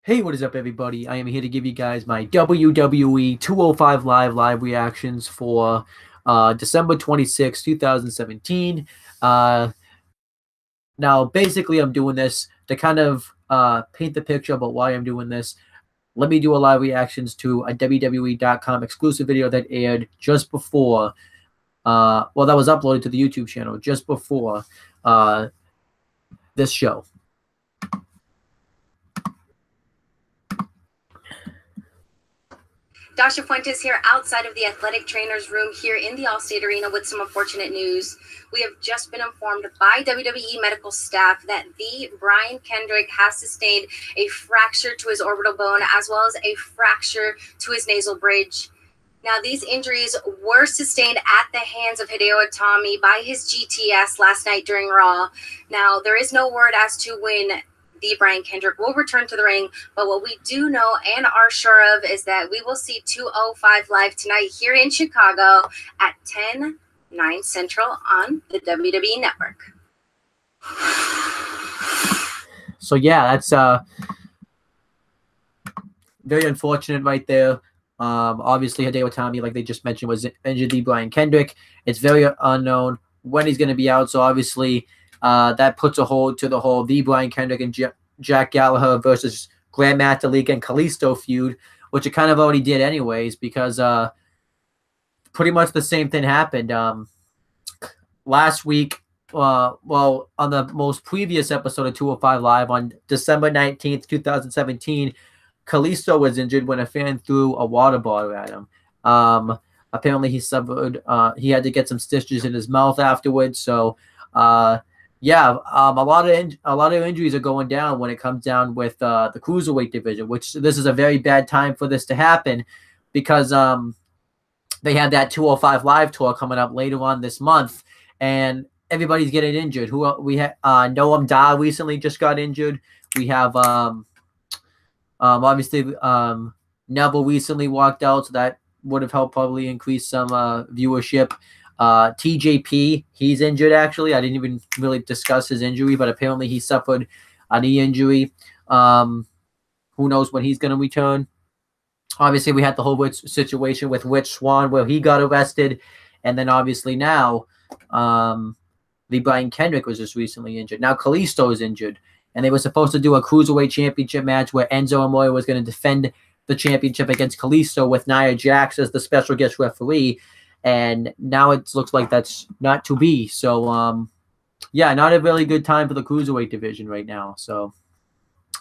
Hey, what is up, everybody? I am here to give you guys my WWE 205 live reactions for December 26, 2017. Now, basically, I'm doing this to kind of paint the picture about why I'm doing this. Let me do a live reactions to a WWE.com exclusive video that aired just before, that was uploaded to the YouTube channel just before this show. Dasha Fuentes here outside of the athletic trainer's room here in the Allstate Arena with some unfortunate news. We have just been informed by WWE medical staff that the Brian Kendrick has sustained a fracture to his orbital bone as well as a fracture to his nasal bridge. Now, these injuries were sustained at the hands of Hideo Itami by his GTS last night during Raw. Now, there is no word as to when the Brian Kendrick will return to the ring, but what we do know and are sure of is that we will see 205 Live tonight here in Chicago at 10/9 Central on the WWE Network. So yeah, that's very unfortunate right there. Obviously, Hideo Itami, like they just mentioned, was injured. The Brian Kendrick, it's very unknown when he's going to be out. So obviously, that puts a hold to the whole the Brian Kendrick and Jack Gallagher versus Grandmaster League and Kalisto feud, which it kind of already did anyways, because pretty much the same thing happened last week. Well, on the most previous episode of 205 Live on December 19th, 2017, Kalisto was injured when a fan threw a water bottle at him. Apparently, he suffered. He had to get some stitches in his mouth afterwards. So, yeah, a lot of injuries are going down when it comes down with the cruiserweight division. Which this is a very bad time for this to happen, because they have that 205 Live tour coming up later on this month, and everybody's getting injured. We had Noam Dar recently just got injured. We have obviously, Neville recently walked out, so that would have helped probably increase some viewership. TJP, he's injured actually. I didn't even really discuss his injury, but apparently he suffered a knee injury. Who knows when he's going to return? Obviously, we had the whole situation with Rich Swann where he got arrested, and then obviously now the Brian Kendrick was just recently injured. Now Kalisto is injured. And they were supposed to do a Cruiserweight Championship match where Enzo Amore was going to defend the championship against Kalisto with Nia Jax as the special guest referee. And now it looks like that's not to be. So, yeah, not a really good time for the Cruiserweight division right now. So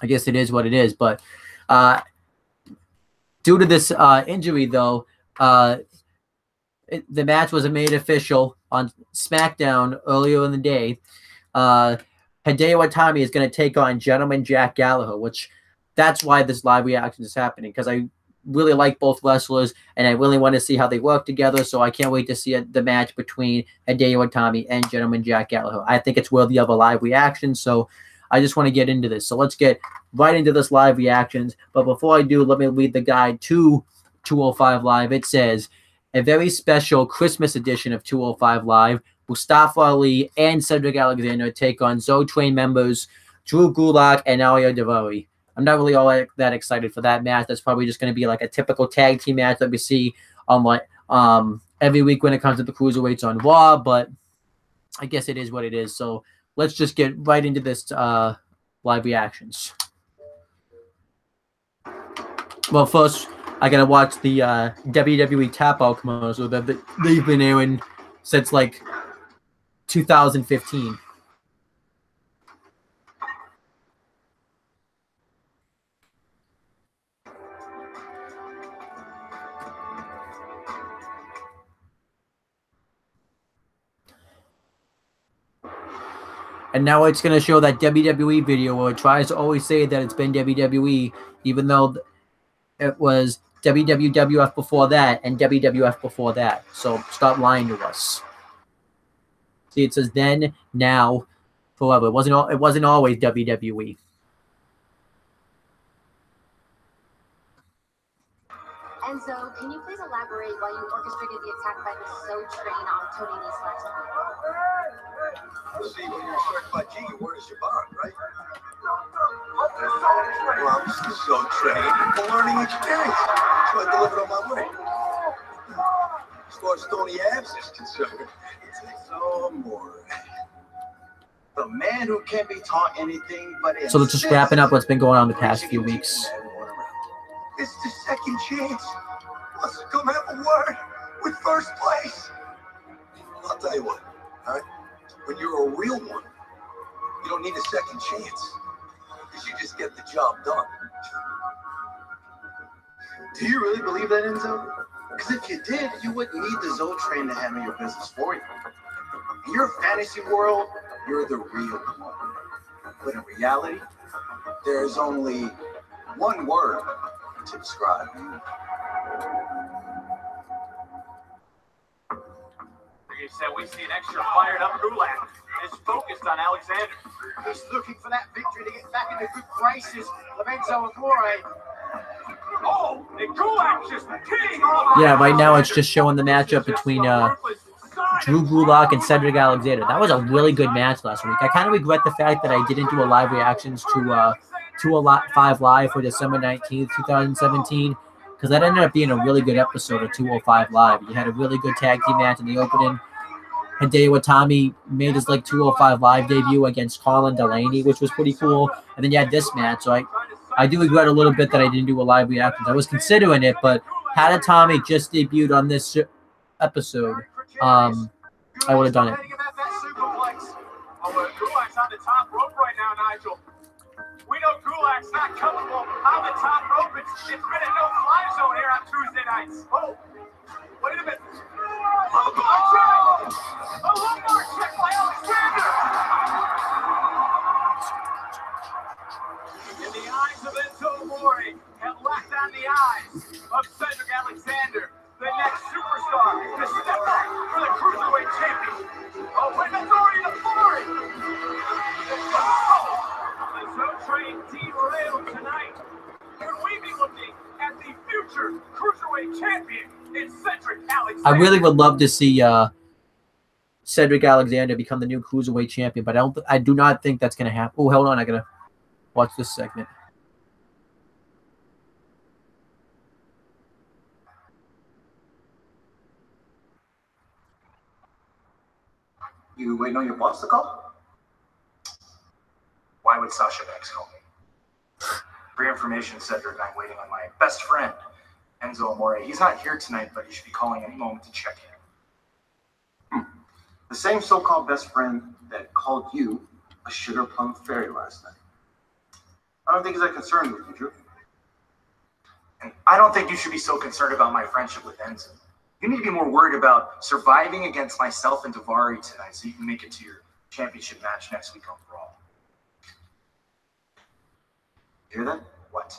I guess it is what it is. But due to this injury, though, the match was made official on SmackDown earlier in the day. Hideo Itami is going to take on Gentleman Jack Gallagher, which that's why this live reaction is happening, because I really like both wrestlers, and I really want to see how they work together, so I can't wait to see the match between Hideo Itami and Gentleman Jack Gallagher. I think it's worthy of a live reaction, so I just want to get into this. So let's get right into this live reactions, but before I do, let me read the guide to 205 Live. It says, a very special Christmas edition of 205 Live. Mustafa Ali and Cedric Alexander take on Zo Train members Drew Gulak and Alia Daivari. I'm not really all that excited for that match. That's probably just going to be like a typical tag team match that we see on like every week when it comes to the cruiserweights on Raw, but I guess it is what it is. So let's just get right into this live reactions. Well, first I gotta watch the WWE Tap Out commercial that they've been airing since like 2015. And now it's going to show that WWE video where it tries to always say that it's been WWE, even though it was WWF before that and WWF before that. So stop lying to us. See, it says then, now, forever. It wasn't always WWE. Enzo, can you please elaborate why you orchestrated the attack by the Zo Train on Tony Nese last week? See, when you're a certified G, your word is your bond, right? Well, I'm just so trained and learning experience, so I delivered on my way. As far as Stony Abs is concerned, it's all more. The man who can't be taught anything but So let's just wrapping up what's been going on the past few weeks. It's the second chance. Let's come have a word with first place. I'll tell you what, all right? When you're a real one, you don't need a second chance. Because you just get the job done. Do you really believe that, Enzo? Because if you did, you wouldn't need the Zoe train to handle your business for you. In your fantasy world, you're the real one. But in reality, there's only one word to describe you. You said we see an extra fired up Gulak is focused on Alexander. He's looking for that victory to get back into good graces of Enzo Amore. Oh, and Gulak just kidding off. Yeah, right now it's just showing the matchup between Drew Gulak and Cedric Alexander. That was a really good match last week. I kind of regret the fact that I didn't do a live reactions to 205 Live for December 19th, 2017, because that ended up being a really good episode of 205 Live. You had a really good tag team match in the opening. Hideo Itami made his 205 Live debut against Colin Delaney, which was pretty cool. And then you had this match. So I do regret a little bit that I didn't do a live reaction. I was considering it, but had Itami just debuted on this episode, I would have done it. Gulak's on the top rope right now, Nigel. We know Gulak's not comfortable on the top rope. It's been a no-fly zone here on Tuesday nights. Oh, wait a minute. A lumbar check by Alexander. In the eyes of Enzo Amore have locked on the eyes of Cedric Alexander, the next superstar to step up for the Cruiserweight Champion. Oh, wait, that's already the flurry. The Zone Train derailed tonight. Could we be looking at the future Cruiserweight Champion in Cedric Alexander? I really would love to see Cedric Alexander become the new Cruiserweight Champion, but I do not think that's going to happen. Oh, hold on. I got to watch this segment. You waiting on your boss to call? Why would Sasha Banks call me? For your information, Cedric, I'm waiting on my best friend, Enzo Amore. He's not here tonight, but he should be calling any moment to check in. The same so-called best friend that called you a sugar plum fairy last night. I don't think he's that concerned with you, Drew. And I don't think you should be so concerned about my friendship with Enzo. You need to be more worried about surviving against myself and Davari tonight so you can make it to your championship match next week on Raw. Hear that? What?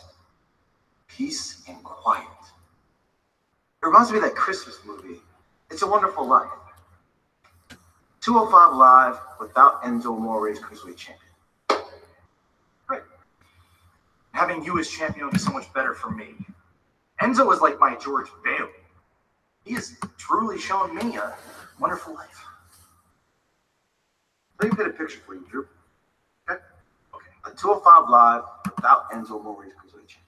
Peace and quiet. It reminds me of that Christmas movie, It's a Wonderful Life. 205 Live without Enzo Amore's Cruiserweight Champion. Great. Having you as champion will be so much better for me. Enzo is like my George Bailey. He has truly shown me a wonderful life. Let me paint a picture for you, Drew. Okay? A 205 Live without Enzo Amore's Cruiserweight Champion.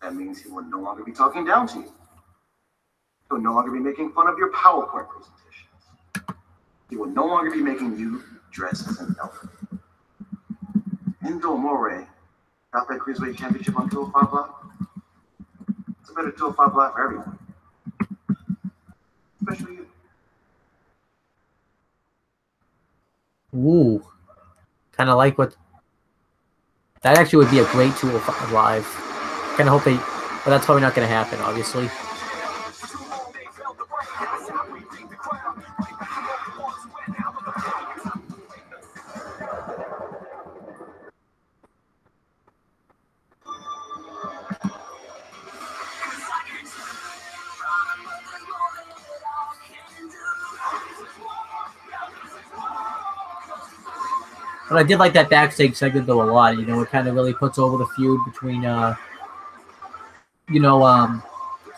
That means he will no longer be talking down to you. He will no longer be making fun of your PowerPoint presentations. He will no longer be making you dress as an elf. Enzo Amore got that Cruiserweight Championship on 205 Live. It's a better 205 Live for everyone. Especially you. Ooh. Kind of like what... That actually would be a great 205 Live. Kind of hope they... But that's probably not going to happen, obviously. But I did like that backstage segment though a lot. You know, it kind of really puts over the feud between,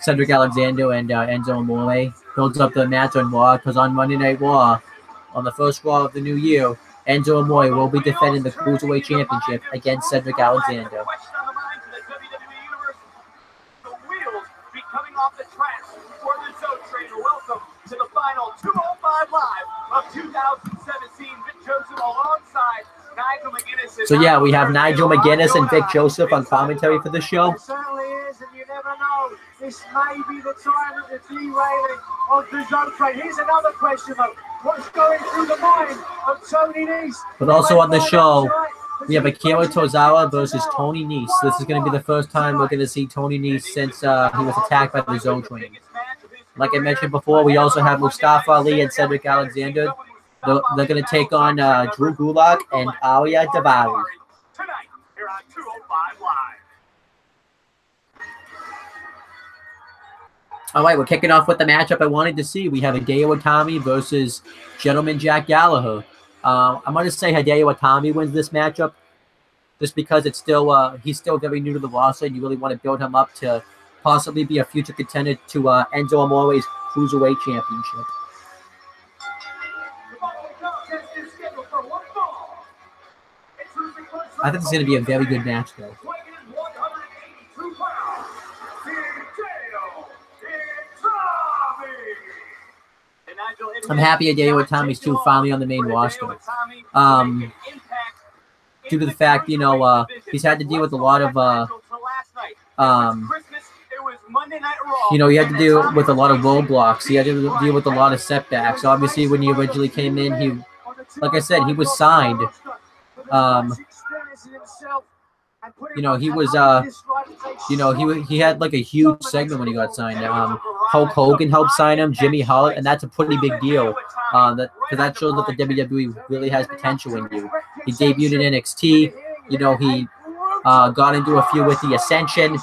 Cedric Alexander and Enzo Amore. Builds up the match on Raw because on Monday Night Raw, on the first Raw of the new year, Enzo Amore will be defending the Cruiserweight Championship against Cedric Alexander. The wheels be coming off the tracks for the Zone Trainer. Welcome to the final 205 Live of 2017. Vic Joseph alongside Nigel McGuinness. So yeah, we have Nigel McGuinness and Vic Joseph on commentary for the show. It certainly is, and you never know. This may be the time of the derailing of the Zone Train. Here's another question though. What's going through the mind of Tony Nese? But also on the show, we have Akira Tozawa versus Tony Nese. This is going to be the first time we're going to see Tony Nese since he was attacked by the Zone Train. Like I mentioned before, we also have Mustafa Ali and Cedric Alexander. They're going to take on Drew Gulak and Arya Daivari. Tonight, here on 205 Live. All right, we're kicking off with the matchup I wanted to see. We have Hideo Itami versus Gentleman Jack Gallagher. I'm going to say Hideo Itami wins this matchup just because it's still he's still very new to the roster, and you really want to build him up to possibly be a future contender to Enzo Amore's Cruiserweight Championship. I think it's going to be a very good match, though. I'm happy Hideo Itami's too finally on the main roster. Due to the fact, you know, he's had to deal with a lot of, you know, he had to deal with a lot of roadblocks. He had to deal with a lot of setbacks. Obviously, when he originally came in, he, like I said, he was signed. You know, he was, you know, he had like a huge segment when he got signed. Hulk Hogan helped sign him, Jimmy Hart, and that's a pretty big deal. Because that shows that the WWE really has potential in you. He debuted in NXT. You know, he got into a feud with the Ascension.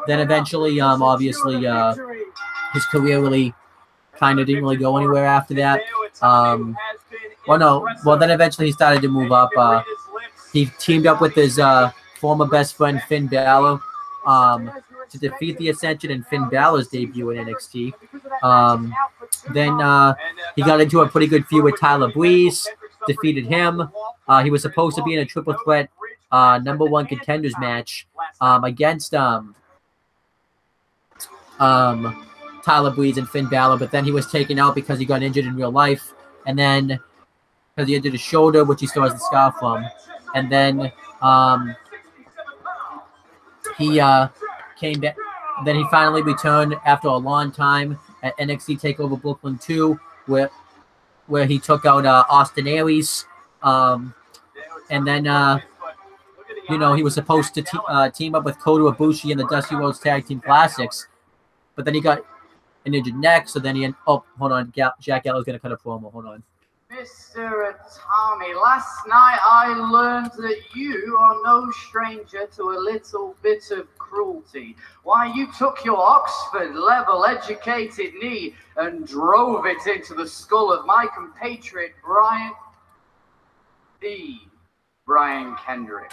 Then eventually, obviously, his career really kind of didn't really go anywhere after that. Well, then eventually he started to move up. He teamed up with his former best friend Finn Balor to defeat the Ascension in Finn Balor's debut in NXT. Then he got into a pretty good feud with Tyler Breeze, defeated him. He was supposed to be in a triple threat #1 contenders match against Tyler Breeze and Finn Balor, but then he was taken out because he got injured in real life, and then because he injured his shoulder, which he still has the scar from, and then he came back. Then he finally returned after a long time at NXT TakeOver Brooklyn 2, where he took out Austin Aries, and then you know, he was supposed to team up with Kota Ibushi in the Dusty Rhodes Tag Team Classics, but then he got an injured neck, so then he hold on, Jack Gallagher's gonna cut a promo. Hold on. Mr. Itami, last night I learned that you are no stranger to a little bit of cruelty. Why, you took your Oxford-level educated knee and drove it into the skull of my compatriot, Brian Kendrick.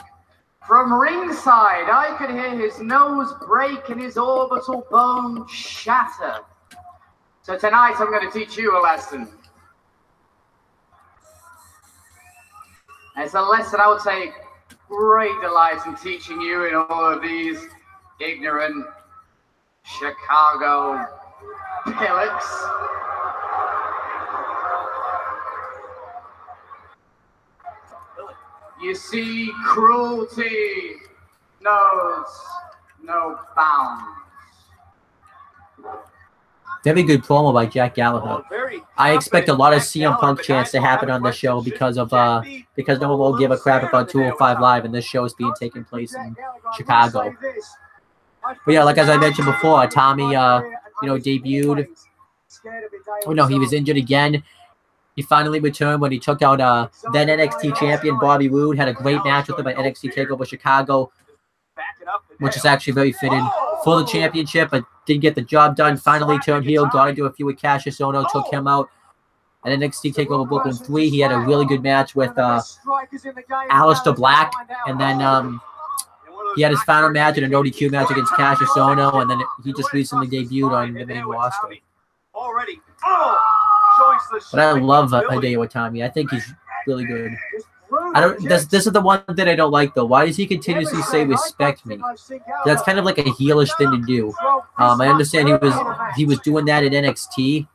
From ringside, I could hear his nose break and his orbital bone shatter. So tonight I'm going to teach you a lesson. It's a lesson I would take great delight in teaching you in all of these ignorant Chicago pillocks. You see, cruelty knows no bounds. Very good promo by Jack Gallagher. I expect a lot of CM Punk chants to happen on this show because no one will give a crap about 205 Live, and this show is being taken place in Chicago. But yeah, like as I mentioned before, Tommy, you know, debuted. Oh no, he was injured again. He finally returned when he took out then NXT champion Bobby Roode. Had a great match with him at NXT TakeOver Chicago, which is actually very fitting for the championship, but didn't get the job done. Finally turned heel, got into a feud with Cassius Ohno, took him out. At NXT TakeOver Brooklyn 3, he had a really good match with Aleister Black, and then he had his final match in an ODQ match against Cassius Ohno, and then he just recently debuted on the main roster. But I love Hideo Itami. I think really good. I don't. This is the one that I don't like though. Why does he continuously say "respect me"? That's kind of like a heelish thing to do. I understand he was doing that at NXT,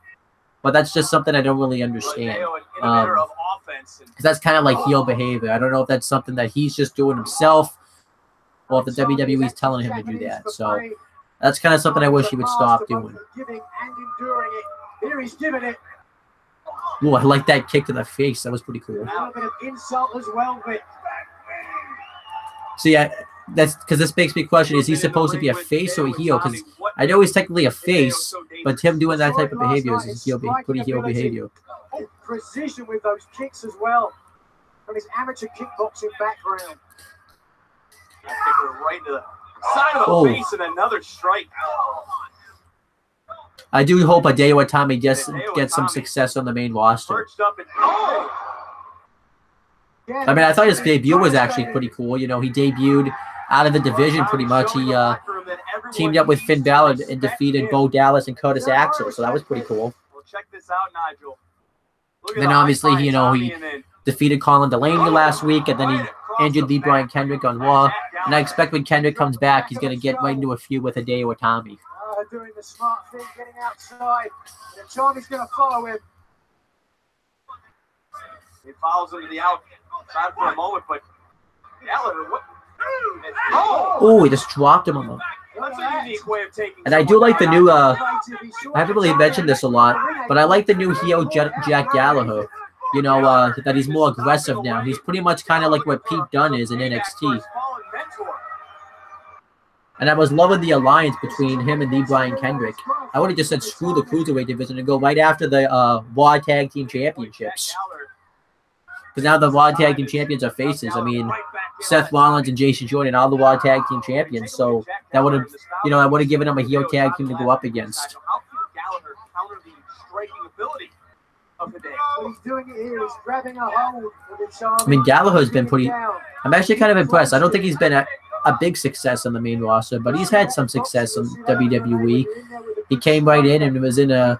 but that's just something I don't really understand. Because that's kind of like heel behavior. I don't know if that's something that he's just doing himself, or if the WWE is telling him to do that. So that's kind of something I wish he would stop doing. Here he's giving it. Ooh, I like that kick to the face. That was pretty cool. A little bit of insult as well, but See, that's because this makes me question: is he supposed to be a face or a heel? Because I know he's technically a face, but him doing that type of behavior is pretty heel behavior. Precision with those kicks as well from his amateur kickboxing background. Right to the side of the face and another strike. I do hope Hideo Itami gets some success on the main roster. I mean, I thought his debut was actually pretty cool. You know, he debuted out of the division pretty much. He teamed up with Finn Balor and defeated Bo Dallas and Curtis Axel, so that was pretty cool. Well, check this out, Nigel. Then obviously, you know, he defeated Colin Delaney last week, and then he injured Lee Brian Kendrick on Raw. And I expect when Kendrick comes back, he's going to get right into a feud with Hideo Itami. Doing the smart thing, getting outside. And Itami's going to follow him. He follows him to the outside for a moment, but Gallagher, what? Oh, he just dropped him on the. That's a unique way of taking. And I do like the new. I haven't really mentioned this a lot, but I like the new heel Jack Gallagher. You know that he's more aggressive now. He's pretty much kind of like what Pete Dunne is in NXT. And I was loving the alliance between him and Lee Brian Kendrick. I would have just said screw the Cruiserweight division and go right after the Raw Tag Team Championships. Because now the Raw Tag Team Champions are faces. I mean, Seth Rollins and Jason Jordan are the Raw Tag Team Champions. So that would have, you know, I would have given them a heel tag team to go up against. I mean, Gallagher's been pretty. I'm actually kind of impressed. I don't think he's been a big success on the main roster, but he's had some success in WWE. He came right in and was in a.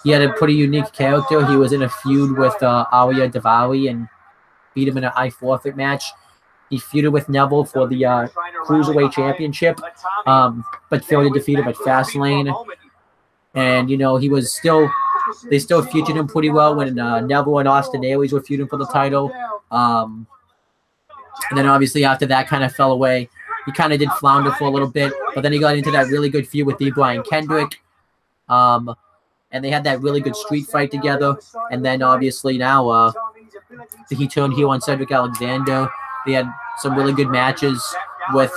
He had a pretty unique character. He was in a feud with Arya Daivari and beat him in an I-forfeit match. He feuded with Neville for the Cruiserweight Championship, but failed to defeat him at Fastlane. And, you know, he was still. They still featured him pretty well when Neville and Austin Aries were feuding for the title. And then obviously after that kind of fell away. He kind of did flounder for a little bit, but then he got into that really good feud with Lee Brian Kendrick. And they had that really good street fight together. And then obviously now he turned heel on Cedric Alexander. They had some really good matches with,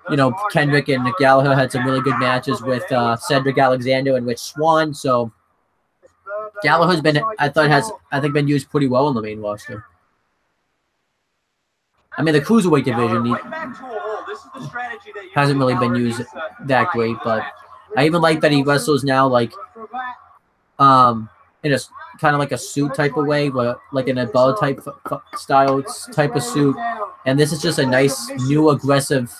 you know, Kendrick and Gallagher had some really good matches with Cedric Alexander and Rich Swann. So Gallagher's been, I think, been used pretty well in the main roster. I mean, the Cruiserweight division hasn't really been used that great, but I even like that he wrestles now, like, in a kind of like a suit type of way, but like in a ball type style type of suit. And this is just a nice, new, aggressive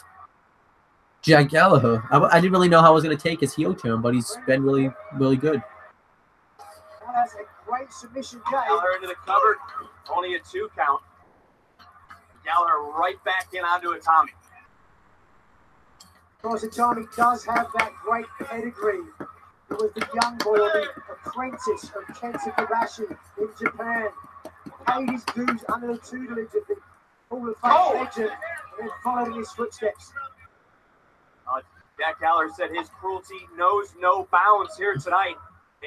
Jack Gallagher. I didn't really know how I was going to take his heel turn, but he's been really, really good. That's a great submission, Gallagher into the cupboard. Only a 2 count. Gallagher right back in onto Itami. Of course, Itami does have that great pedigree. He was the young boy, the apprentice of Kenta Kobashi in Japan. Paid his dues under the tutelage of the Hall of Fame legend and then followed in his footsteps. Jack Gallagher said his cruelty knows no bounds here tonight.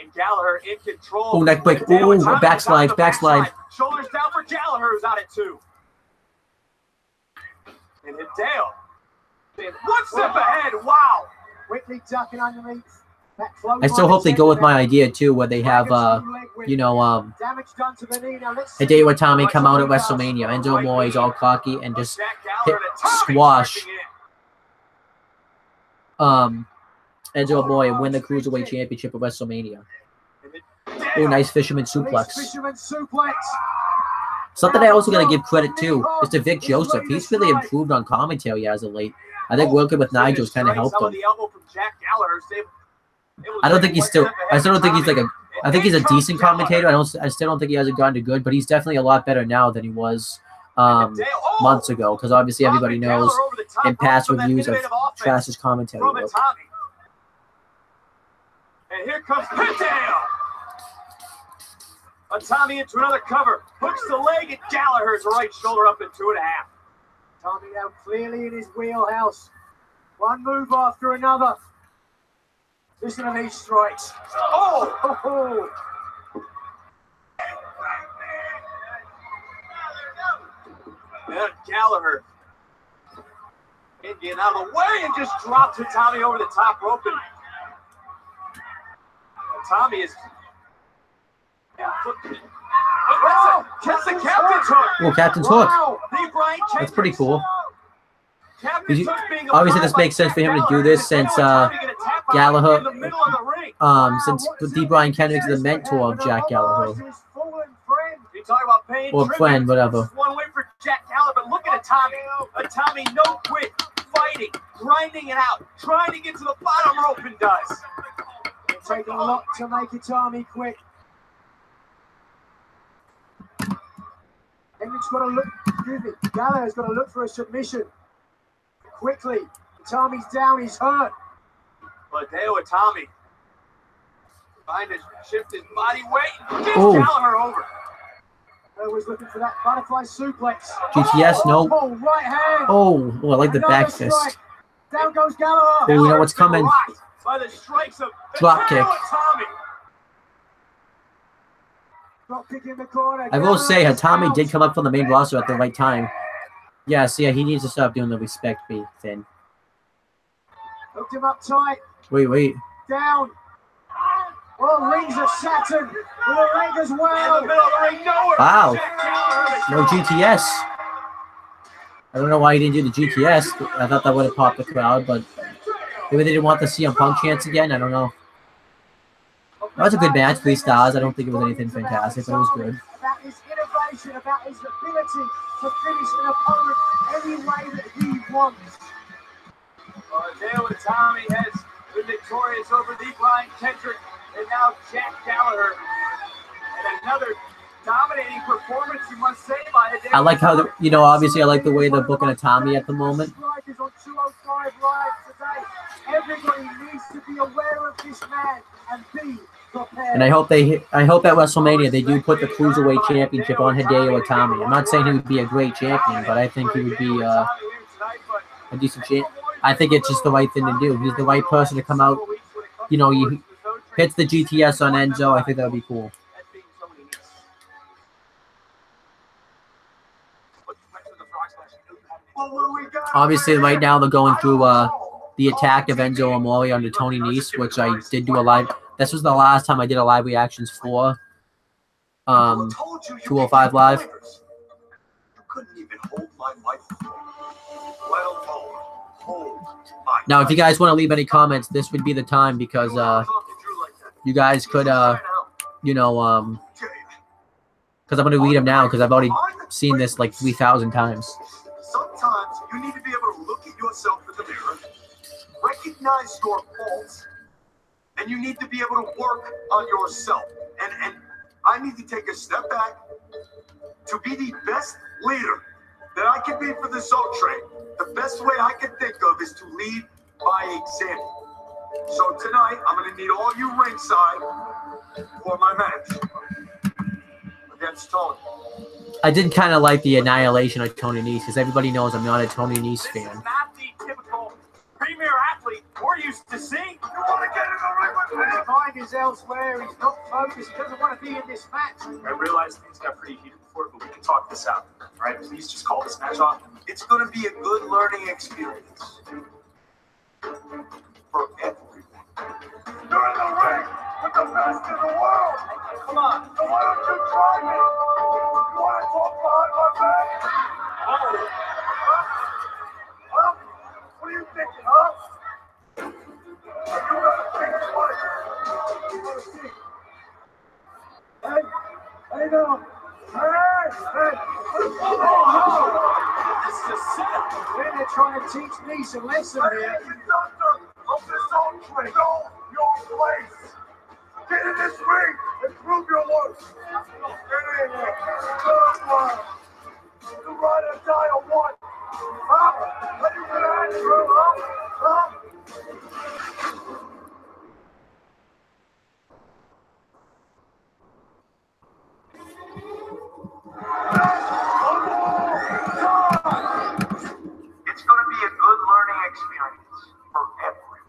And Gallagher in control. Oh, neck break. Oh, backslide. Shoulders down for Gallagher, who's on it too. And Hideo, one step ahead. Wow. Quickly ducking underneath. I still hope they go with my idea too, where they have, you know, Hideo Itami come out at WrestleMania. Enzo Amore's all cocky and just squash Enzo Amore and win the Cruiserweight Championship at WrestleMania. Oh, nice fisherman suplex. Something I also got to give credit to is to Vic Joseph. He's really improved on commentary as of late. I think working with Nigel's kind of helped him. I still don't think he's like I think he's a decent commentator. I still don't think he hasn't gotten to good, but he's definitely a lot better now than he was months ago. Because obviously everybody knows in past reviews of Trash's commentary work. And here comes Hideo. Tommy into another cover. Hooks the leg at Gallagher's right shoulder up at 2.5. Tommy now clearly in his wheelhouse. One move after another. Listen to these strikes. Oh! And Gallagher getting out of the way and just dropped Tommy over the top rope. And Tommy is... Gets the captain's hook. Oh, captain's hook. That's pretty cool. Obviously, this makes sense for him to do this since Gallagher, since D. Brian Kendrick's the mentor of Jack Gallagher. Or friend, whatever. One way for Jack Gallagher, but look at Tommy. Tommy, no quit, fighting, grinding it out, trying to get to the bottom rope and does. It'll take a lot to make it Tommy quit. Hendrick's got to look, Gallagher's got to look for a submission. Quickly. Tommy's down, he's hurt. But Hideo Itami trying to shift his body weight. Gets Gallagher over. Was looking for that butterfly suplex. GTS, no. Oh, right hand. Oh, I like the back fist. Down goes Gallagher. Oh, you know what's coming. By the strikes of drop kick. Drop kick in the corner. I will say, Tommy did come up from the main roster at the right time. Yes, yeah, he needs to stop doing the respect beat thing. Hooked him up tight. Wait. Down. Oh, rings of Saturn with a leg as well. Wow. No GTS. I don't know why he didn't do the GTS. I thought that would have popped the crowd, but maybe they didn't want to see CM Punk chance again. I don't know. That was a good match, 3 stars. I don't think it was anything fantastic, but it was good. About his innovation, about his ability to finish an opponent any way that he wants. Hideo Itami has been victorious over the Brian Kendrick and now Jack Gallagher. And another dominating performance, you must say, by Hideo. I like how, obviously I like the way they're booking Itami at the moment. Everybody needs to be aware of this man and be prepared. And I hope at WrestleMania they do put the Cruiserweight Championship on Hideo Itami. I'm not saying he would be a great champion, but I think he would be a decent champ. I think it's just the right thing to do. He's the right person to come out. He hits the GTS on Enzo. I think that would be cool. Obviously, right now they're going through the attack of Enzo Amore under Tony Nese, which I did do a live. This was the last time I did a live reactions for 205 Live. You couldn't even hold my microphone, let alone hold my Now, if you guys want to leave any comments, this would be the time because you guys could, because I'm going to read them now because I've already seen this like 3,000 times. Sometimes you need to be able to look at yourself in the mirror, recognize your faults, and you need to be able to work on yourself. And I need to take a step back to be the best leader that I can be for the Soul Train. The best way I can think of is to lead by example. So tonight, I'm going to need all you ringside for my match against Tony. I did kind of like the annihilation of Tony Nese because everybody knows I'm not a Tony Nese fan. This is not the typical premier athlete we're used to seeing. You want to get in the ring with me? His mind is elsewhere. He's not focused. He doesn't want to be in this match. I realize things got pretty heated before, but we can talk this out. All right, please just call this match off. It's going to be a good learning experience for everyone. You're in the ring with the best in the world. Come on. So why don't you try me? You want to talk behind my back? Oh. Huh? What are you thinking, huh? You gotta think twice. You gotta think. Hey, no. Hey. This is a setup. They're trying to teach me some lesson here. Conductor of this Soul Train. Know your place. Get in this ring and prove your worth. Get in there. Come on. You ride or die or what? Huh? Are you gonna answer, huh? It's going to be a good learning experience for everyone.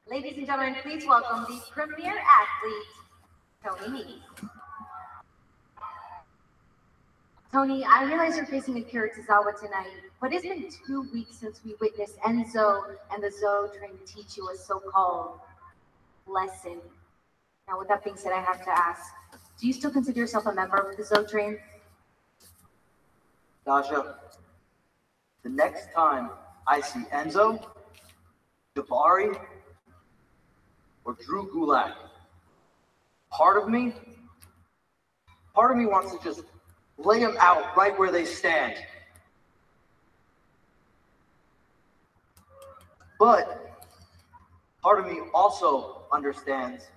Ladies and gentlemen, please welcome the premier athlete, Tony Nese. Tony, I realize you're facing Akira Tozawa tonight, but it's been 2 weeks since we witnessed Enzo and the Zo train teach you a so-called lesson. Now, with that being said, I have to ask, do you still consider yourself a member of the Zo train? Dasha, the next time I see Enzo, Jabari, or Drew Gulak, part of me wants to just lay them out right where they stand. But part of me also understands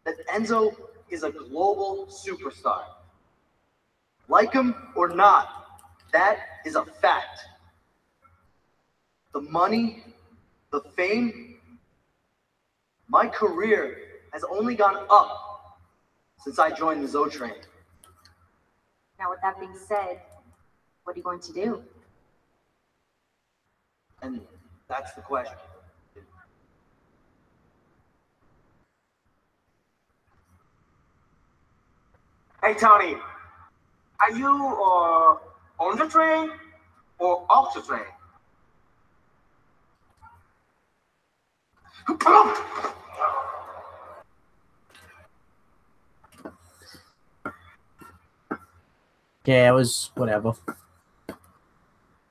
that Enzo is a global superstar. Like him or not, that is a fact. The money, the fame, my career has only gone up since I joined the Zo train. Now, with that being said, what are you going to do? And that's the question. Hey, Tony, are you on the train or off the train? Yeah, it was whatever.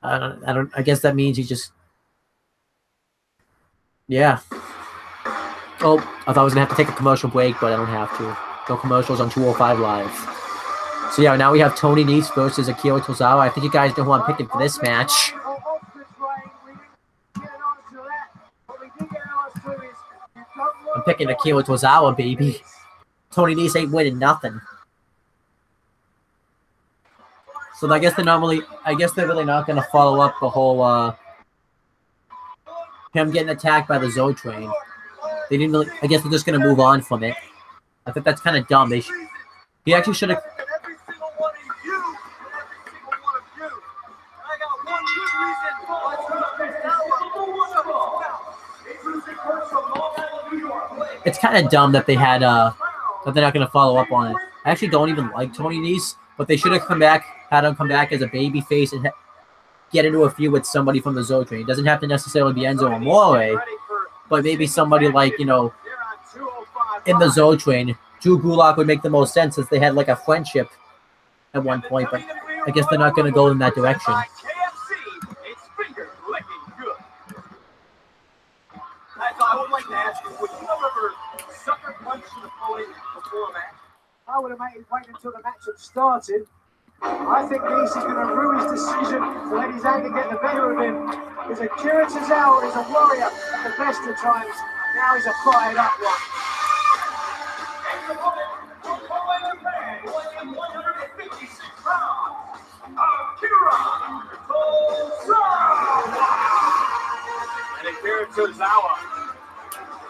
I guess that means he just. Yeah. Oh, I thought I was gonna have to take a commercial break, but I don't have to. No commercials on 205 Live. So yeah, now we have Tony Nese versus Akira Tozawa. I think you guys know who I'm picking for this match. I'm picking Akira Tozawa, baby. Tony Nese ain't winning nothing. So I guess they're really not gonna follow up the whole him getting attacked by the Zo train. They didn't really. I guess they're just gonna move on from it. I think that's kind of dumb. He actually should have. Every single one of you, every single one of you. I got one good reason why it's kind of dumb that they had that they're not going to follow up on it. I actually don't even like Tony Nese, but they should have had him come back as a baby face and get into a feud with somebody from the Zo train. It doesn't have to necessarily be Enzo Amore, but maybe somebody like, you know, in the Zo train. Drew Gulak would make the most sense since they had like a friendship at one point, but I guess they're not going to go in that direction. I would like to ask you, would you ever sucker punch an opponent before a match? I would have made him wait until the match had started. I think Nese is going to rue his decision to let his anger get the better of him. Because Akira Tozawa is a warrior at the best of times. Now he's a fired up one. And Akira Tozawa,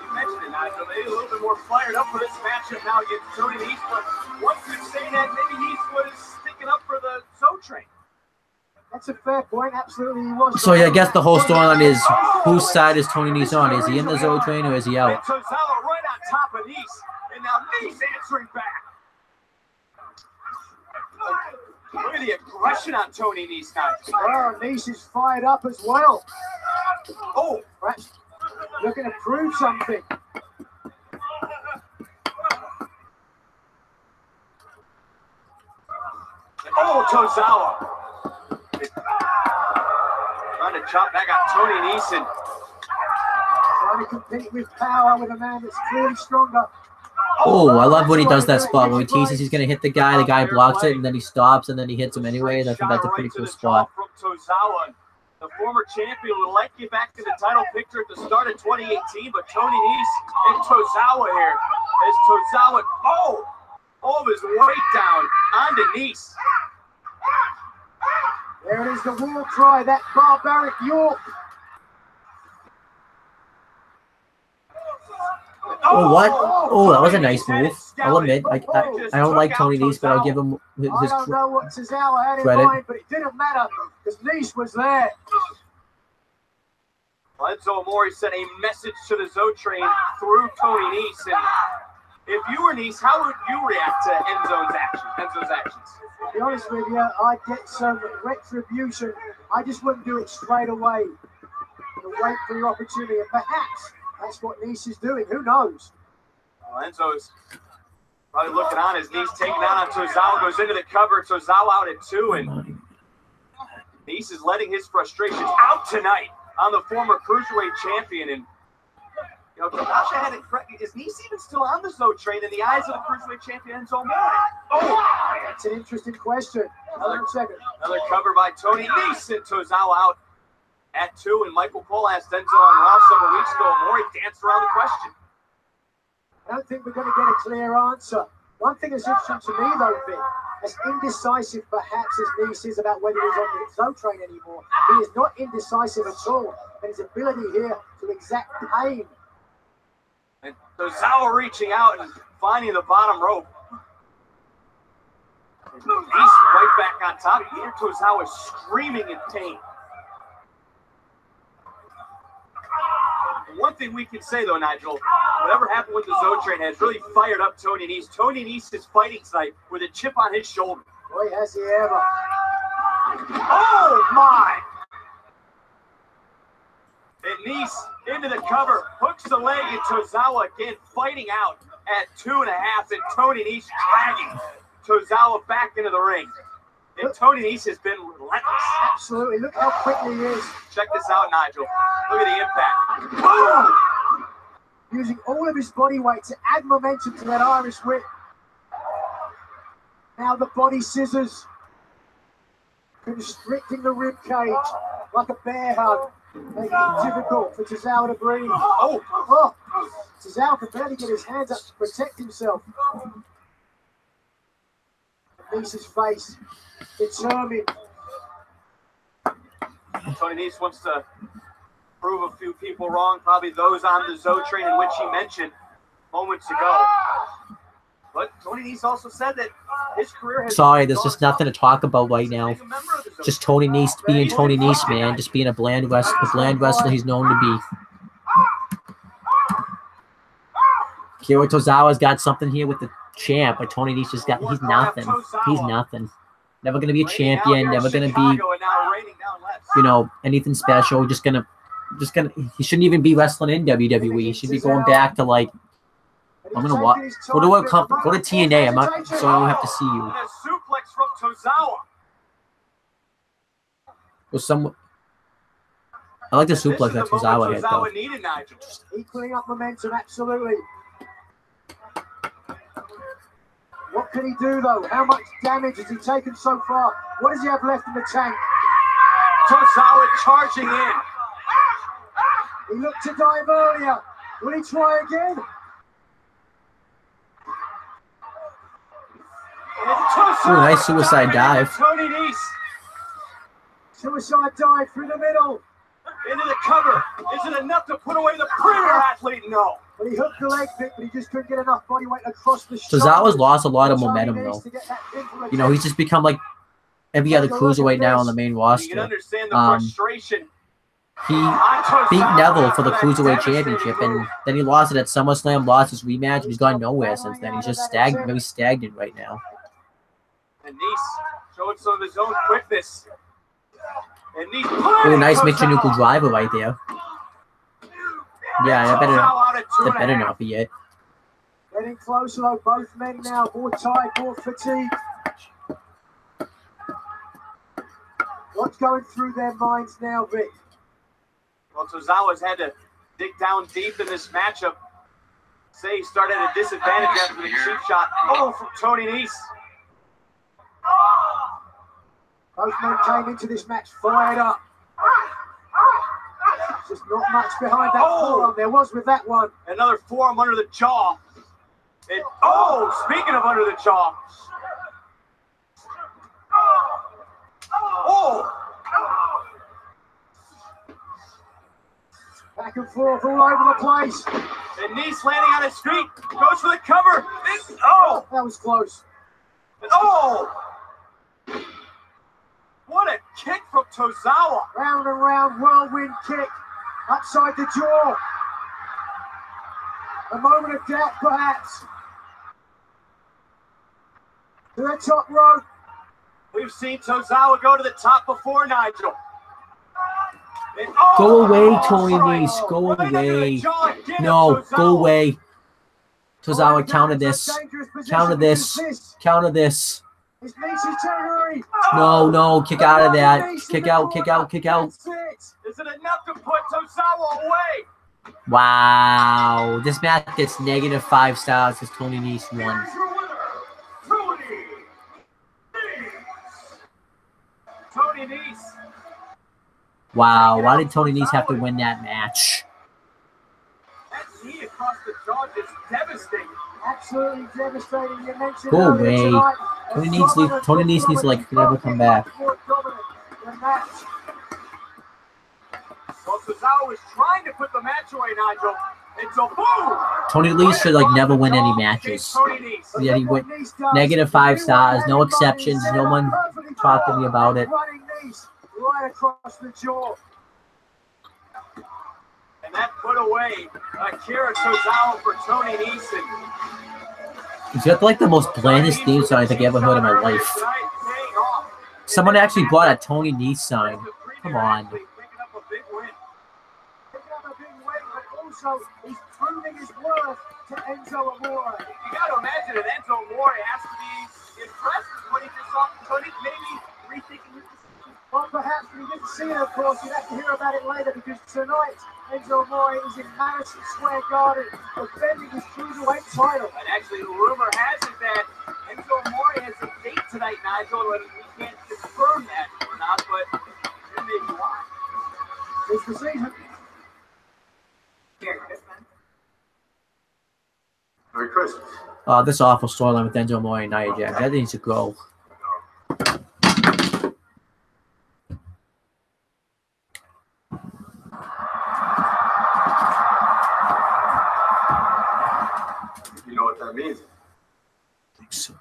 you mentioned it, Nigel, maybe a little bit more fired up for this matchup now against Tony Nese, but one could say that maybe Nese was sticking up for the Zo train. That's a fair point. Absolutely, he was. So yeah, I guess the whole storyline is whose side is Tony Nese on? Is he in the Zo train or is he out? And Tozawa right on top of Nese, and now Nese answering back. Look at the aggression on Tony Nese now. Well, Nese is fired up as well. Oh, perhaps looking to prove something. Oh, Tozawa. Trying to chop back on Tony Nese. Trying to compete with power with a man that's clearly stronger. Oh, I love when he does that spot where he teases he's going to hit the guy blocks it, and then he stops, and then he hits him anyways. I think that's a pretty cool spot. From Tozawa. The former champion would like to get back in the title picture at the start of 2018, but Tony Nese and Tozawa here. As Tozawa, all of his weight down onto Nese. There it is, the war cry, that barbaric York. Oh, what? Oh, that was a nice move. I'll admit, I don't like Tony Nese, but I'll give him his I don't know what Tozawa had in credit. mind, but it didn't matter because Nese was there. Enzo Amore sent a message to the Zo Train through Tony Nese. And if you were Nese, how would you react to Enzo's actions? To be honest with you, I'd get some retribution. I just wouldn't do it straight away. Wait for your opportunity, and perhaps that's what Nese is doing. Who knows? Well, Enzo's probably looking on as Nese taking down on Tozawa, goes into the cover. Tozawa out at 2, and Nese is letting his frustrations out tonight on the former Cruiserweight champion. And, you know, Kabasha had it correct. Is Nese even still on the Zo Train in the eyes of the Cruiserweight champion, Enzo Amore? Oh! That's an interesting question. Another cover by Tony Nese, and Tozawa out at 2, and Michael Cole asked Enzo on Raw several weeks ago. Amore danced around the question. I don't think we're going to get a clear answer. One thing that's interesting to me, though, Vic, as indecisive perhaps as Nese is about whether he's on the Zo Train anymore, he is not indecisive at all. And his ability here to exact pain. And Tozawa reaching out and finding the bottom rope. And Nese right back on top. You hear Tozawa screaming in pain. One thing we can say, though, Nigel, whatever happened with the Zo Train has really fired up Tony Nese. Tony Nese is fighting tonight with a chip on his shoulder. Boy, has he ever. Oh, my! And Nese into the cover, hooks the leg, and Tozawa again fighting out at 2.5, and Tony Nese dragging Tozawa back into the ring. And Tony Nese has been relentless. Absolutely. Look how quickly he is. Check this out, Nigel. Look at the impact. Boom! Using all of his body weight to add momentum to that Irish whip. Now the body scissors. Constricting the rib cage like a bear hug. Making it difficult for Tozawa to breathe. Tozawa can barely get his hands up to protect himself. Nese's face. Determined. Tony Nese wants to prove a few people wrong, probably those on the Zo Train, in which he mentioned moments ago. But Tony Nese also said that his career has... Sorry, there's just nothing to talk about right now. Just Tony Nese being Tony Nese, man. Just being a bland wrestler he's known to be. Kiro Tozawa's got something here with the champ, but Tony Nese just got... He's nothing. He's nothing. Never going to be a champion. Never going to be, you know, anything special. Just gonna. He shouldn't even be wrestling in WWE. He should be going back to, like, I'm gonna watch. Go to TNA. I'm not, so I don't have to see you. Suplex from Tozawa. Well, I like the suplex that Tozawa hit, though. Equaling up momentum, absolutely. What can he do, though? How much damage has he taken so far? What does he have left in the tank? Tozawa charging in. He looked to dive earlier. Will he try again? Oh, nice suicide dive. Tony Nese. Suicide dive through the middle. Into the cover. Is it enough to put away the premier athlete? No. But he hooked the leg pick, but he just couldn't get enough body weight across the shoulder. Tozawa's lost a lot of momentum, though. You know, he's just become like every other cruiserweight now on the main roster. You can understand the frustration. He beat Neville for the Cruiserweight Championship, and then he lost it at SummerSlam, lost his rematch, and he's gone nowhere since then. He's just very stagnant right now. And Nese showing some of his own quickness. And Nese oh, nice Michinoku driver right there. Yeah, that better not be it. Getting closer, though, both men now, more tired, more fatigued. What's going through their minds now, Vic? Well, Tozawa's had to dig down deep in this matchup. Say he started at a disadvantage after the cheap shot. Oh, from Tony Nese. Both men came into this match fired up. Just not much behind that forearm. There was with that one. Another forearm under the jaw. And speaking of under the jaw. Back and forth all over the place. And Nice landing on his feet. Goes for the cover. That was close. What a kick from Tozawa. Round and round whirlwind kick. Upside the jaw. A moment of doubt, perhaps. To the top rope. We've seen Tozawa go to the top before, Nigel. And, Go away, Tony Nese. Go away. No, go away. Tozawa, counter this. Counter this. Counter this. It's Nice's territory. No, kick out of that. Kick out, kick out, kick out. Is it enough to put Tozawa away? Wow. This match gets -5 stars because Tony Nese won. Tony Nese. Wow, why did Tony Nese have to win that match? That knee across the jaw is devastating. Absolutely devastating. You mentioned Go earlier away. tonight, Tony Nese needs to like never come back. Well, Tozawa was trying to put the match away, Nigel. It's a boom. Tony Nese should like never win any matches. Yeah, he went -5 stars, no exceptions. No one talked to me about it. Right across the jaw. And that put away Akira Tozawa for Tony Nese. He's got like the most blandest theme song I think I ever heard in my life. Someone actually bought a Tony Nese sign. Come on. Picking up a big win. But also he's proving his worth to Enzo Amore. You got to imagine that Enzo Amore has to be impressed with what he just saw from Tony. Maybe rethinking his decision. Well, perhaps when he didn't see it, of course, you'd have to hear about it later because tonight Enzo Amore is in Madison Square Garden defending his cruiserweight title. And actually, the rumor has it that Enzo Amore has a date tonight, Nigel, and we can't confirm that or not, but it may be why. It's the season. Merry Christmas. This awful storyline with Enzo Amore and Nia Jax. That needs to go. You know what that means? I think so.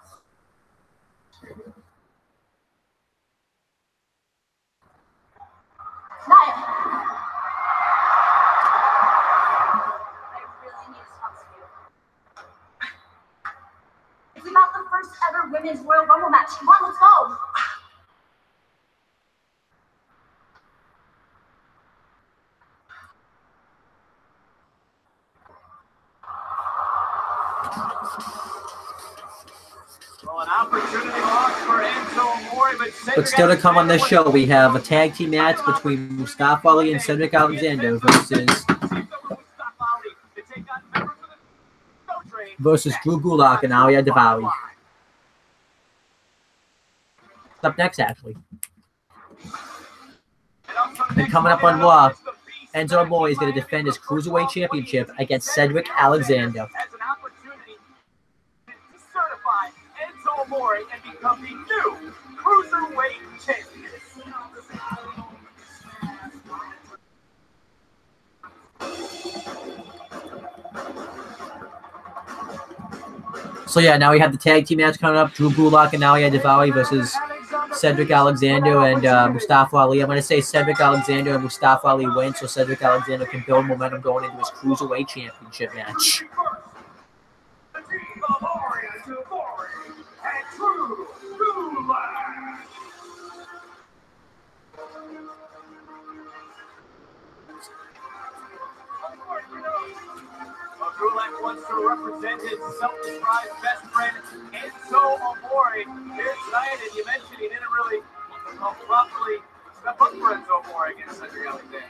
It's about the first ever women's Royal Rumble match. Come on, let's go. Well, an opportunity lost for Enzo Amore, But still to come on this show, we have a tag team match between Mustafa Ali and Cedric Alexander versus Drew Gulak and Alia Davawi. Up next, actually. And coming up on Raw, Enzo Amore is going to defend his Cruiserweight Championship against Cedric Alexander. As an opportunity to certify Enzo Amore and become the new Cruiserweight Champion. So yeah, now we have the tag team match coming up. Drew Gulak and Alia Davawi versus Cedric Alexander and Mustafa Ali. I'm going to say Cedric Alexander and Mustafa Ali win so Cedric Alexander can build momentum going into his Cruiserweight Championship match. Gulak wants to represent his self-described best friend, Enzo Amore, here tonight. And you mentioned he didn't really properly step up for Enzo Amore against Cedric Alexander.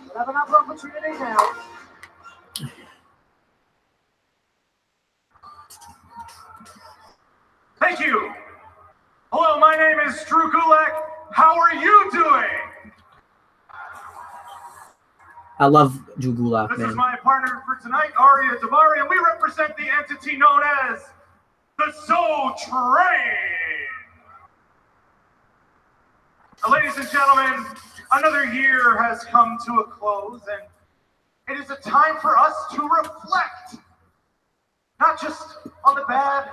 We'll have another opportunity now. Thank you. Hello, my name is Drew Gulak. How are you doing? I love Drew Gulak, This man. is my partner for tonight, Arya Davari, and we represent the entity known as the Soul Train. Ladies and gentlemen, another year has come to a close, and it is a time for us to reflect, not just on the bad,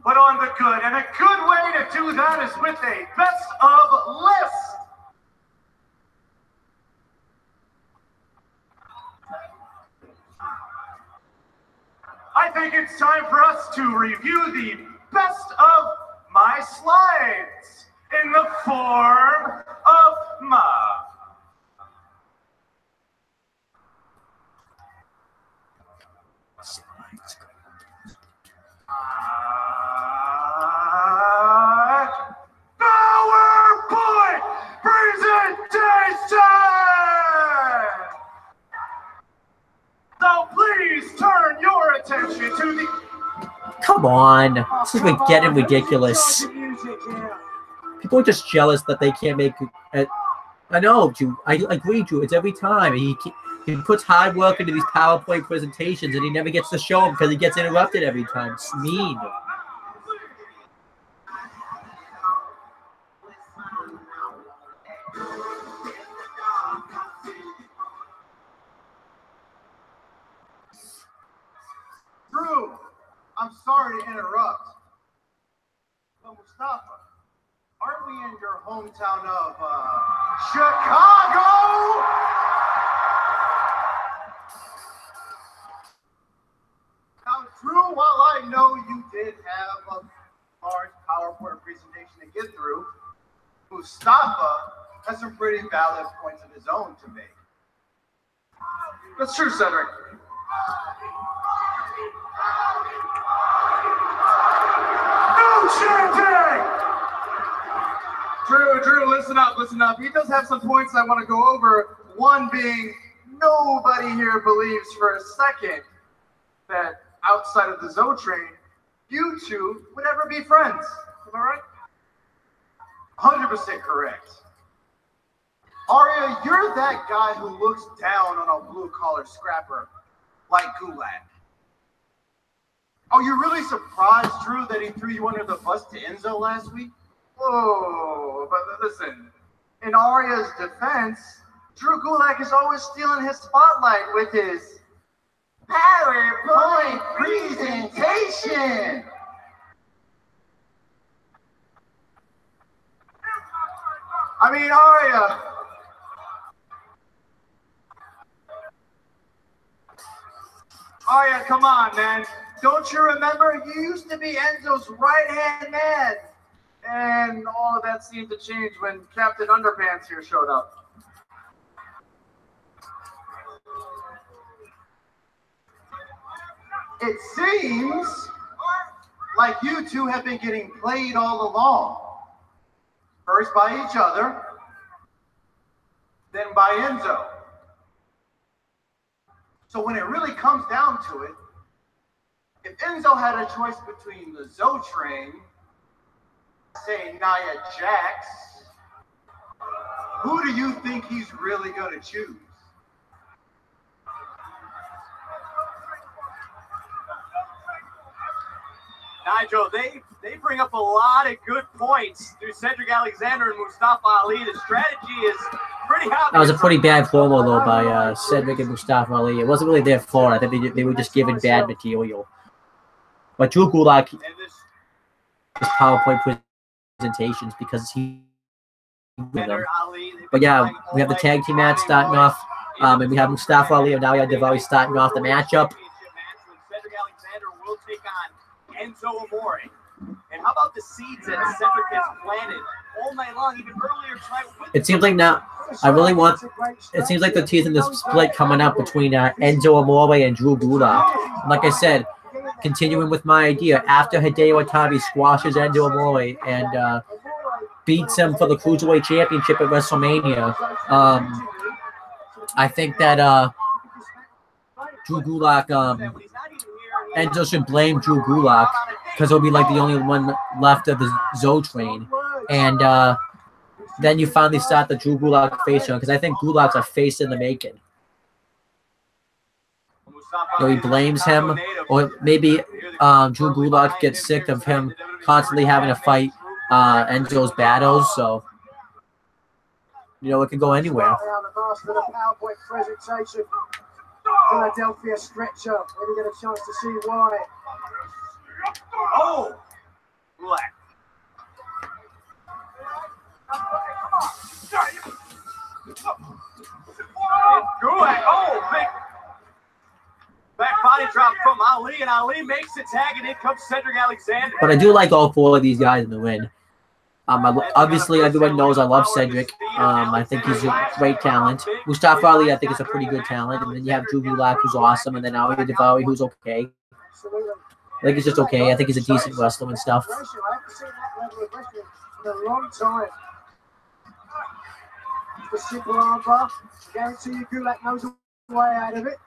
but on the good. And a good way to do that is with a best of list. I think it's time for us to review the best of my slides in the form of my PowerPoint presentation! So please turn your attention to the... Come on. This is getting ridiculous. People are just jealous that they can't make it. I know, Drew. I agree, Drew. It's every time. He puts hard work into these PowerPoint presentations, and he never gets to show them because he gets interrupted every time. It's mean. Drew, I'm sorry to interrupt. But Mustafa, aren't we in your hometown of Chicago? Now, Drew, while I know you did have a large PowerPoint presentation to get through, Mustafa has some pretty valid points of his own to make. That's true, Cedric. No chanting! Drew, listen up. He does have some points I want to go over. One being, nobody here believes for a second that outside of the Zoe train, you two would ever be friends. Am I right? 100% correct. Arya, you're that guy who looks down on a blue-collar scrapper like Gulak. Oh, you're really surprised, Drew, that he threw you under the bus to Enzo last week? Whoa, but listen, in Arya's defense, Drew Gulak is always stealing his spotlight with his PowerPoint presentation. I mean, Arya, come on, man. Don't you remember? You used to be Enzo's right-hand man. And all of that seemed to change when Captain Underpants here showed up. It seems like you two have been getting played all along. First by each other, then by Enzo. So when it really comes down to it, if Enzo had a choice between the Zoe train, say Nia Jax, who do you think he's really going to choose? Nigel, they bring up a lot of good points through Cedric Alexander and Mustafa Ali. The strategy is pretty obvious. That was a pretty bad promo, though, by Cedric and Mustafa Ali. It wasn't really their fault. I think they were just given bad material. But Drew Gulak, his PowerPoint presentations because he with them. But yeah, we have the tag team match starting off, and we have Mustafa Ali and Nadia Davari starting off the matchup. Cedric Alexander will take on Enzo Amore. And how about the seeds that Cedric has planted all night long, even earlier tonight? It seems like now, it seems like the teasing the split coming up between Enzo Amore and Drew Gulak. Like I said, continuing with my idea, after Hideo Itami squashes Enzo Amore and beats him for the Cruiserweight Championship at WrestleMania, I think that Drew Gulak, Enzo should blame Drew Gulak because he'll be like the only one left of the Zoe train. And then you finally start the Drew Gulak face turn because I think Gulak's a face in the making. he blames him, or maybe Drew Gulak gets sick of him constantly having to fight Enzo's battles. So it could go anywhere. Philadelphia stretcher. Let me get a chance to see why. Oh, Gulak. Gulak. Oh, big back body drop from Ali, and Ali makes the tag, and in comes Cedric Alexander. But I do like all four of these guys in the win. Obviously, everyone knows I love Cedric. I think he's a great talent. Mustafa Ali, I think, is a pretty good talent. And then you have Drew Gulak, who's awesome. And then Ali Daivari, who's okay. I think he's just okay. I think he's a decent wrestler and stuff. I haven't seen that level of wrestling in a long time. The simple armbar. Guarantee you Gulak knows a way out of it.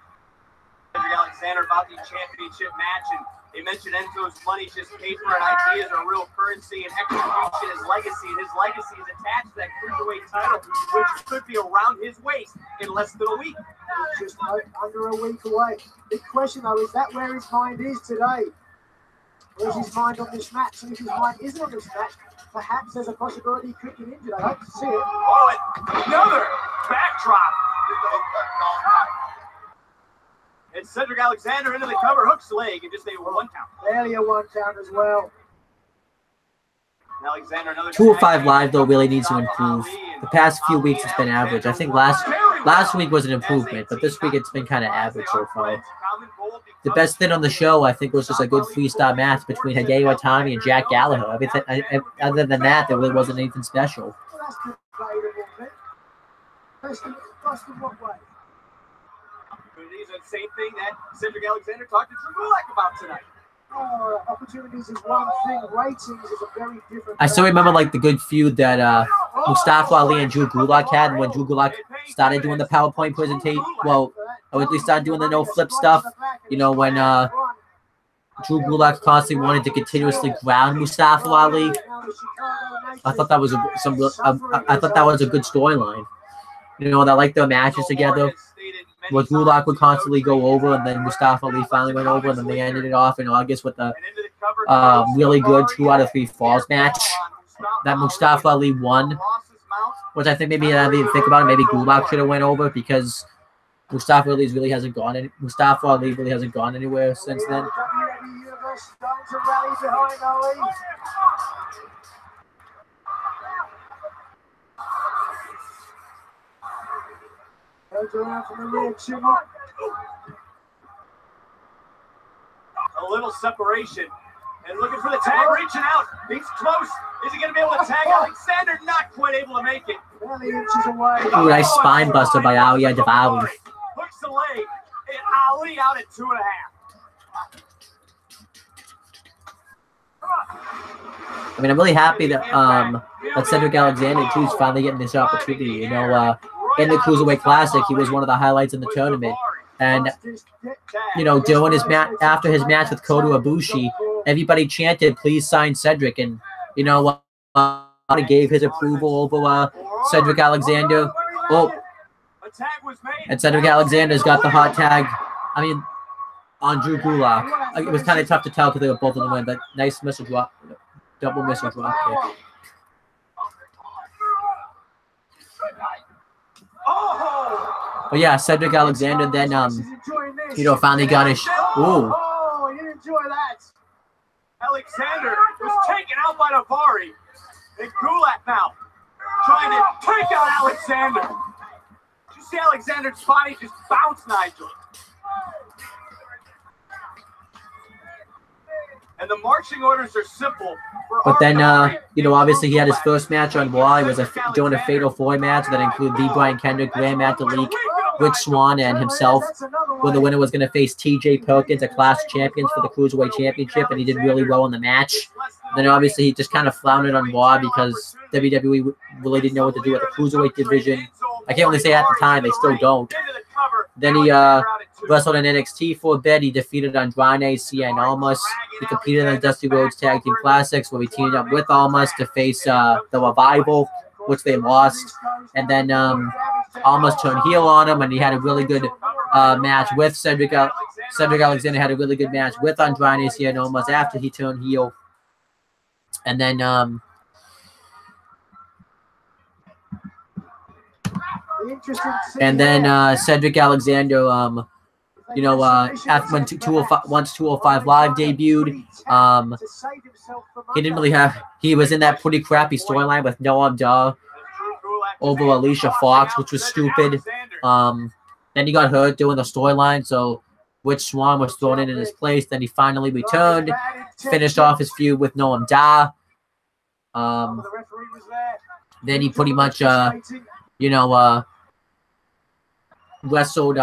Cedric Alexander about the championship match, and they mentioned Enzo's money's just paper and ideas are real currency, and execution is legacy. And his legacy is attached to that cruiserweight title, which could be around his waist in less than a week. Just under a week away. The question, though, is that where his mind is today? Where's his mind on this match? And if his mind isn't on this match, perhaps there's a possibility he could get injured. I hope to see it. Oh, and another backdrop. And Cedric Alexander into the cover, hooks the leg, and just a 1 count. Barely a 1 count as well. Alexander, another 205 Live, though, really needs to improve. The past few weeks, it's been average. I think last week was an improvement, but this week it's been kind of average so far. The best thing on the show, I think, was just a good freestyle match between Hideo Itami and Jack Gallagher. Everything, other than that, there really wasn't anything special. Well, that's good play, isn't it? Best in what way? Opportunities, and same thing that Cedric Alexander talked to Drew Gulak about tonight. Oh, opportunities is one thing. Ratings is a very different. I still remember the good feud that Mustafa Ali and Drew Gulak had, and when Drew Gulak started doing the PowerPoint presentation. Well, or at least started doing the no flip stuff. When Drew Gulak constantly wanted to continuously ground Mustafa Ali. I thought that was I thought that was a good storyline. They like their matches together. Where Gulak would constantly go over, and then Mustafa Ali finally went over, and then they ended it off in August with a really good 2 out of 3 falls match that Mustafa Ali won, which I think maybe I didn't think about it. Maybe Gulak should have went over because Mustafa Ali really hasn't gone anywhere since then. Goes around from the rear, chin up. A little separation. And looking for the tag, reaching out. He's close. Is he going to be able to tag Alexander? Not quite able to make it. Barely inches away. Ooh, nice spine buster by Ali Daivari. Hooks the leg. And Ali out at 2.5. I mean, I'm really happy that Cedric Alexander too is finally getting this opportunity. In the Cruiserweight Classic, he was one of the highlights in the tournament. And during his after his match with Kota Ibushi, everybody chanted, "Please sign Cedric." And he gave his approval over Cedric Alexander. Oh, and Cedric Alexander's got the hot tag. I mean, on Drew Gulak. It was kind of tough to tell because they were both in the win, but nice missile drop, double missile drop kick. But yeah, Cedric Alexander then finally got his. Ooh. Oh, you enjoy that. Alexander was taken out by Daivari. And Gulak now trying to take out Alexander. Did you see Alexander's body just bounce, Nigel? And the marching orders are simple. But then, obviously he had his first match on Raw. He was doing a Fatal 4 match that included the Brian Kendrick, Grand Metalik, Rich Swann, and himself, where the winner was going to face T.J. Perkins, a Clash of Champions for the Cruiserweight Championship, and he did really well in the match. Then obviously he just kind of floundered on Raw because WWE really didn't know what to do with the Cruiserweight division. I can't really say at the time, they still don't. Then he wrestled in NXT for a bit. He defeated Andrade Cien Almas. He competed in the Dusty Rhodes Tag Team Classics where he teamed up with Almas to face the Revival, which they lost. And then Almas turned heel on him, and he had a really good match with Cedric Cedric Alexander had a really good match with Andrade Cien almost after he turned heel. And then Cedric Alexander, after once 205 Live debuted, he didn't really have. He was in that pretty crappy storyline with Noam Dar over Alicia Fox, which was stupid. Then he got hurt doing the storyline, so Rich Swann was thrown in his place. Then he finally returned, finished off his feud with Noam Dar. Then he pretty much, wrestled.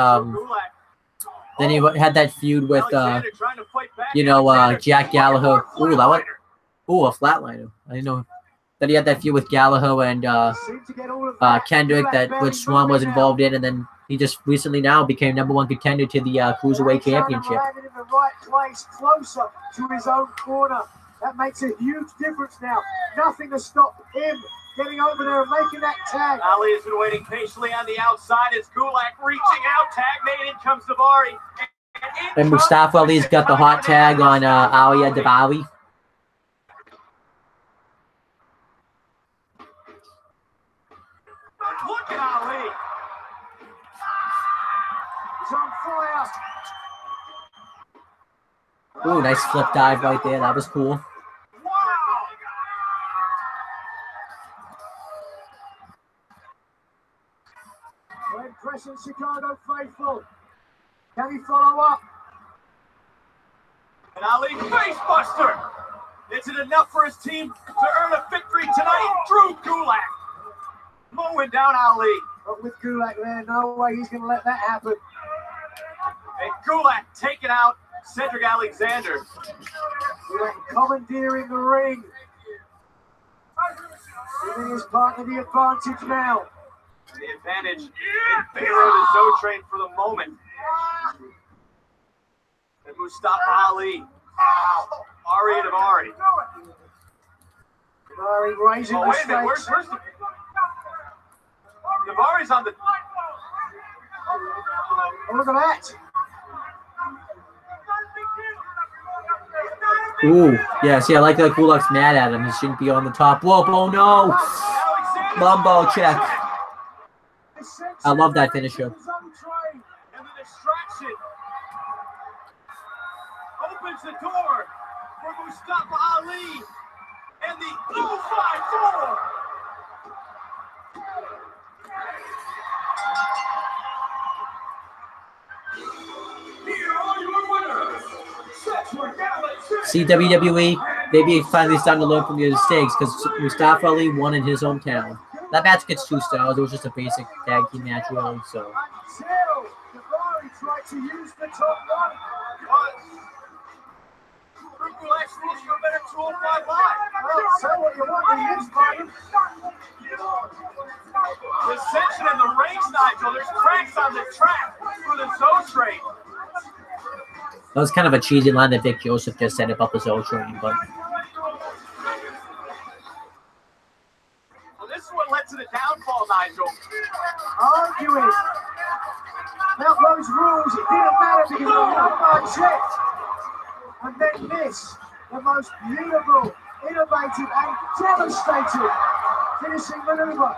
Then he had that feud with, Jack Gallagher. Ooh, a flatliner. I didn't know. Then he had that feud with Gallagher and Kendrick that Rich Swann was involved in, and then he just recently now became #1 contender to the Cruiserweight Championship. In the right place, closer to his own corner. That makes a huge difference now. Nothing to stop him getting over there and making that tag. Ali has been waiting patiently on the outside as Gulak reaching out. Tag made. In comes Davari. And Mustafa Ali's got the hot tag on Alia Davari. Look at Ali. He's on fire. Ooh, nice flip dive right there. That was cool. Red Crescent Chicago faithful. Can he follow up? And Ali facebuster. Is it enough for his team to earn a victory tonight? Drew Gulak mowing down Ali. But with Gulak there, no way he's going to let that happen. And Gulak taking out Cedric Alexander. Gulak commandeering the ring. Giving his partner the advantage now. The advantage in favor of the Zo Train for the moment. And Mustafa Ali. Ari and Davari. Davari raising the wait a minute. stakes. Where's the... Davari's on the... Oh, look at that. Ooh, yeah, see, I like that Gulak's mad at him. He shouldn't be on the top rope. Oh, no. Bumbo check. I love that finisher. And the distraction opens the door for Mustafa Ali and the 054. See, WWE, maybe finally starting to learn from your mistakes because Mustafa Ali won in his hometown. That match gets 2 stars. It was just a basic tag team match, really. So. Until Davari tried to use the top rope. Gulak's rules for a better 205 Live. Well, say what you want in this fight. Dissension in the rings, Nigel. There's cracks on the track for the Zo Train. That was kind of a cheesy line that Vic Joseph just said about the Zo Train, but. Well, this is what led to the downfall, Nigel. Arguing about those rules, it didn't matter because the number checked. And then this, the most beautiful, innovative, and devastating finishing maneuver.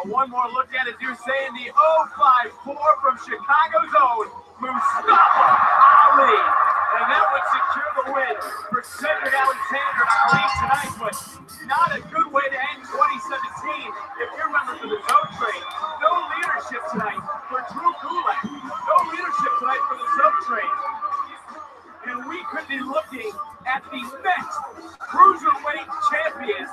One more look at it, do say in the 054 from Chicago's own Mustafa Ali. And that would secure the win for Cedric Alexander and Ali tonight, but not a good way to end 2017. If you're members of the Zo Train, no leadership tonight for Drew Gulak. No leadership tonight for the Zo Train. And we could be looking at the next Cruiserweight champions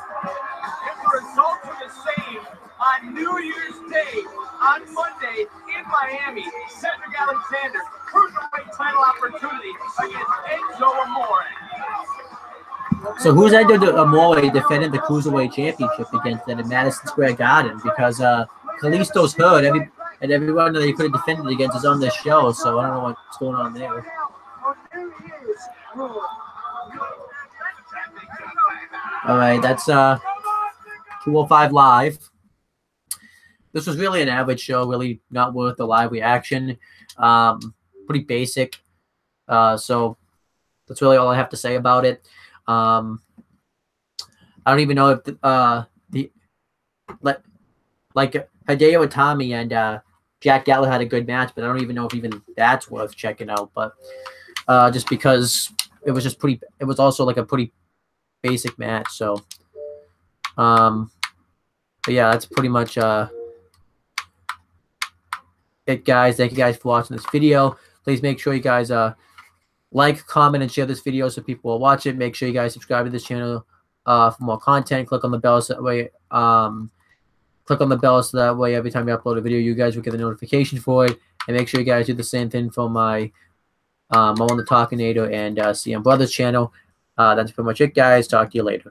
if the results are the same on New Year's Day on Monday in Miami. Cedric Alexander, Cruiserweight title opportunity against Enzo Amore. So who's Enzo Amore defending the Cruiserweight Championship against then in Madison Square Garden? Because Kalisto's hurt, and everyone that he could have defended against is on this show, so I don't know what's going on there. All right, that's 205 Live. This was really an average show, really not worth the live reaction. pretty basic. So that's really all I have to say about it. I don't even know if like Hideo Itami and Jack Gallagher had a good match, but I don't even know if even that's worth checking out. But just because it was also like a pretty basic match. So, but yeah, that's pretty much it, guys. Thank you guys for watching this video. Please make sure you guys like, comment, and share this video so people will watch it. Make sure you guys subscribe to this channel for more content. Click on the bell so that way every time we upload a video, you guys will get a notification for it. And make sure you guys do the same thing for my Owen the Talkinator and CM Brothers channel. That's pretty much it, guys. Talk to you later.